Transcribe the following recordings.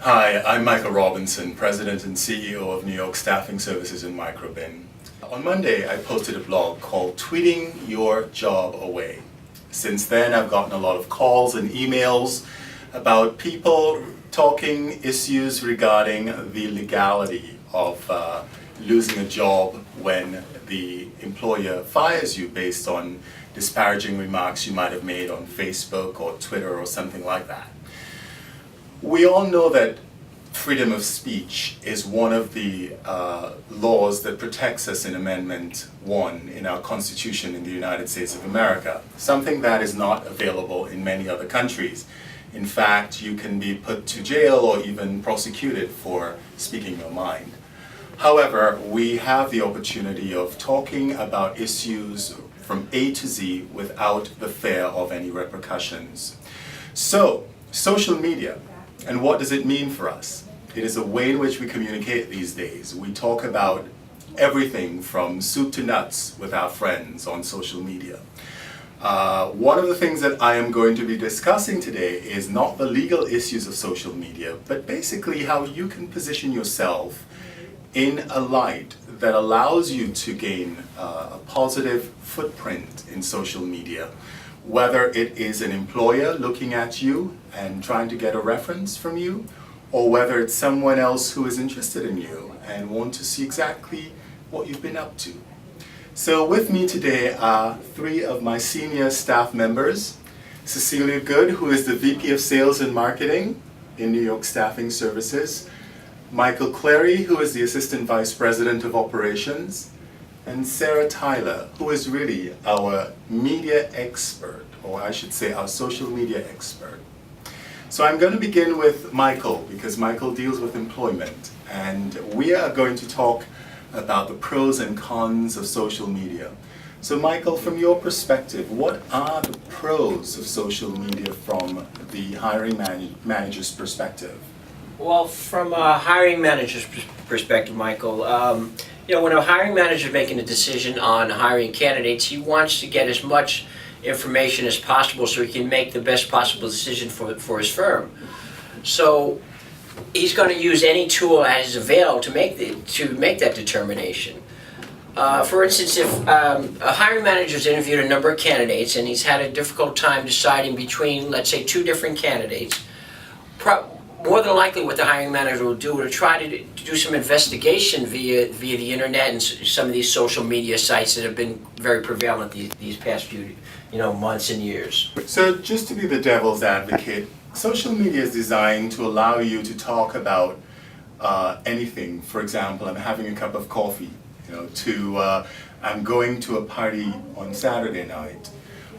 Hi, I'm Michael Robinson, President and CEO of New York Staffing Services in Microbin. On Monday, I posted a blog called Tweeting Your Job Away. Since then, I've gotten a lot of calls and emails about people talking issues regarding the legality of losing a job when the employer fires you based on disparaging remarks you might have made on Facebook or Twitter or something like that. We all know that freedom of speech is one of the laws that protects us in Amendment 1 in our Constitution in the United States of America, something that is not available in many other countries. In fact, you can be put to jail or even prosecuted for speaking your mind. However, we have the opportunity of talking about issues from A to Z without the fear of any repercussions. So, social media. And what does it mean for us? It is a way in which we communicate these days. We talk about everything from soup to nuts with our friends on social media. One of the things that I am going to be discussing today is not the legal issues of social media, but basically how you can position yourself in a light that allows you to gain a positive footprint in social media. Whether it is an employer looking at you and trying to get a reference from you, or whether it's someone else who is interested in you and want to see exactly what you've been up to. So with me today are three of my senior staff members. Cecilia, who is the VP of Sales and Marketing in New York Staffing Services. Michael Cleary, who is the Assistant Vice President of Operations. And Sarah Tyler, who is really our media expert, or I should say our social media expert. So I'm going to begin with Michael, because Michael deals with employment, and we are going to talk about the pros and cons of social media. So Michael, from your perspective, what are the pros of social media from the hiring manager's perspective? Well, from a hiring manager's perspective, Michael, when a hiring manager is making a decision on hiring candidates, he wants to get as much information as possible so he can make the best possible decision for his firm. So he's going to use any tool as available to make that determination. For instance, if a hiring manager's interviewed a number of candidates and he's had a difficult time deciding between, let's say, two different candidates, more than likely what the hiring manager will do is try to do some investigation via the internet and some of these social media sites that have been very prevalent these past few months and years. So just to be the devil's advocate, social media is designed to allow you to talk about anything. For example, I'm having a cup of coffee, I'm going to a party on Saturday night.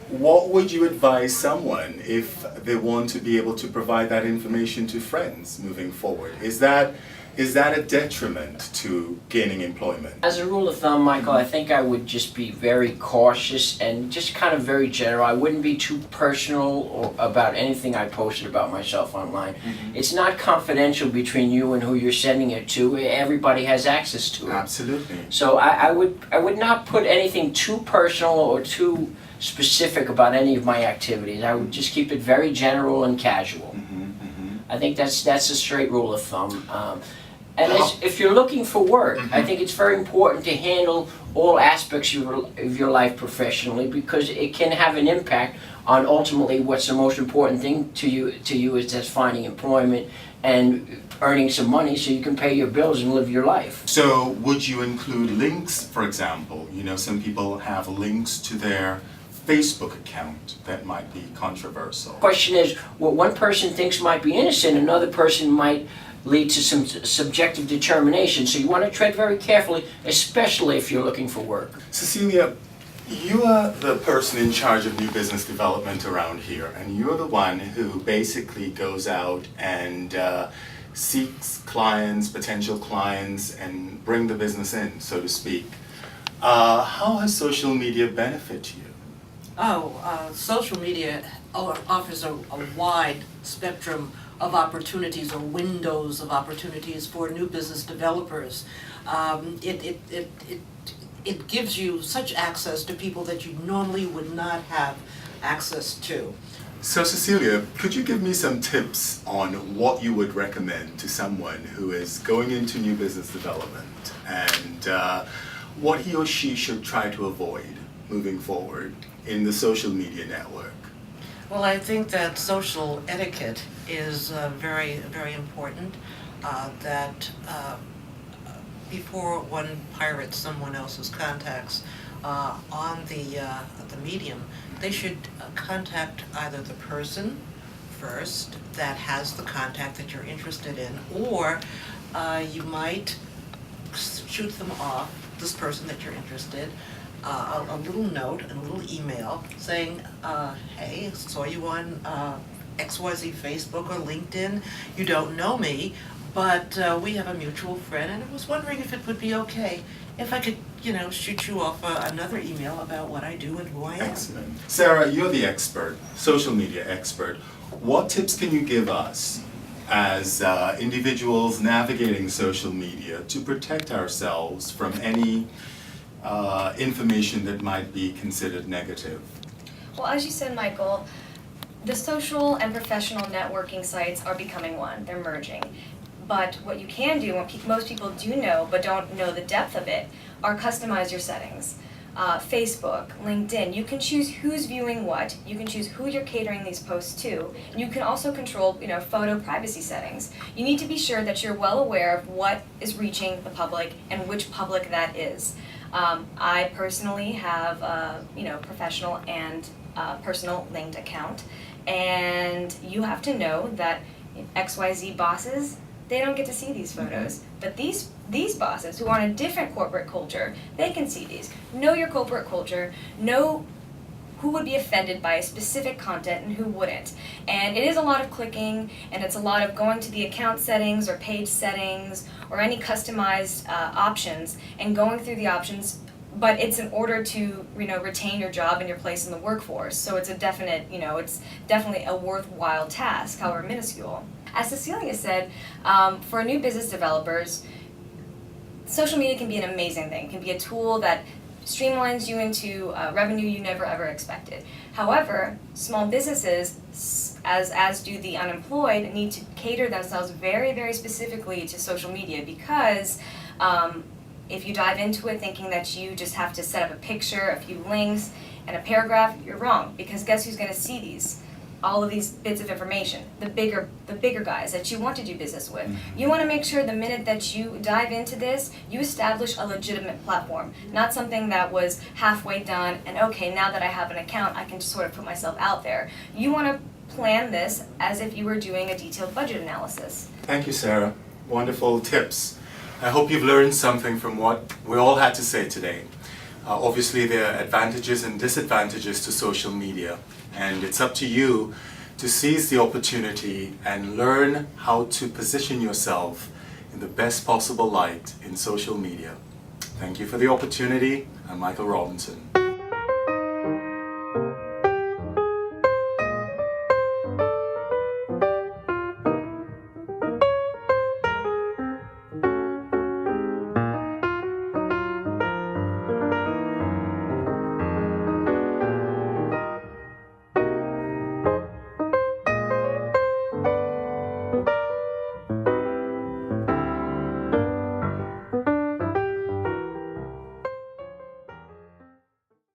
What would you advise someone if they want to be able to provide that information to friends moving forward? Is that a detriment to gaining employment? As a rule of thumb, Michael, I think I would just be very cautious and just kind of very general. I wouldn't be too personal about anything I posted about myself online. Mm-hmm. It's not confidential between you and who you're sending it to. Everybody has access to it. Absolutely. So I would not put anything too personal or too specific about any of my activities. I would just keep it very general and casual. Mm-hmm, mm-hmm. I think that's a straight rule of thumb. If you're looking for work, mm-hmm. I think it's very important to handle all aspects of your life professionally, because it can have an impact on ultimately what's the most important thing to you is that's finding employment and earning some money so you can pay your bills and live your life. So would you include links, for example? Some people have links to their Facebook account that might be controversial. The question is, what one person thinks might be innocent, another person might lead to some subjective determination. So you want to tread very carefully, especially if you're looking for work. Cecilia, you are the person in charge of new business development around here, and you're the one who basically goes out and seeks clients, potential clients, and bring the business in, so to speak. How has social media benefited you? Social media offers a wide spectrum of opportunities or windows of opportunities for new business developers. It gives you such access to people that you normally would not have access to. So Cecilia, could you give me some tips on what you would recommend to someone who is going into new business development and what he or she should try to avoid moving forward in the social media network? Well, I think that social etiquette is very, very important, that before one pirates someone else's contacts on the medium, they should contact either the person first that has the contact that you're interested in, or you might shoot them off, this person that you're interested, a little note, a little email saying, hey, saw you on XYZ Facebook or LinkedIn, you don't know me, but we have a mutual friend, and I was wondering if it would be okay if I could, shoot you off another email about what I do and who I am. Excellent. Sarah, you're the expert, social media expert. What tips can you give us as individuals navigating social media to protect ourselves from any information that might be considered negative? Well, as you said, Michael, the social and professional networking sites are becoming one. They're merging. But what you can do, what most people do know but don't know the depth of it, are customize your settings. Facebook, LinkedIn, you can choose who's viewing what, you can choose who you're catering these posts to, and you can also control, photo privacy settings. You need to be sure that you're well aware of what is reaching the public and which public that is. I personally have a professional and personal linked account, and you have to know that XYZ bosses, they don't get to see these photos. But these bosses who are on a different corporate culture, they can see these. Know your corporate culture, know who would be offended by a specific content and who wouldn't. And it is a lot of clicking, and it's a lot of going to the account settings or page settings or any customized options and going through the options, but it's in order to retain your job and your place in the workforce. So it's a definite, it's definitely a worthwhile task, however minuscule. As Cecilia said, for new business developers, social media can be an amazing thing. It can be a tool that streamlines you into revenue you never ever expected. However, small businesses, as do the unemployed, need to cater themselves very, very specifically to social media, because if you dive into it thinking that you just have to set up a picture, a few links, and a paragraph, you're wrong, because guess who's going to see these? All of these bits of information, the bigger guys that you want to do business with. You want to make sure the minute that you dive into this, you establish a legitimate platform, not something that was halfway done and okay, now that I have an account, I can just sort of put myself out there. You want to plan this as if you were doing a detailed budget analysis. Thank you, Sarah. Wonderful tips. I hope you've learned something from what we all had to say today. Obviously, there are advantages and disadvantages to social media, and it's up to you to seize the opportunity and learn how to position yourself in the best possible light in social media. Thank you for the opportunity. I'm Michael Robinson.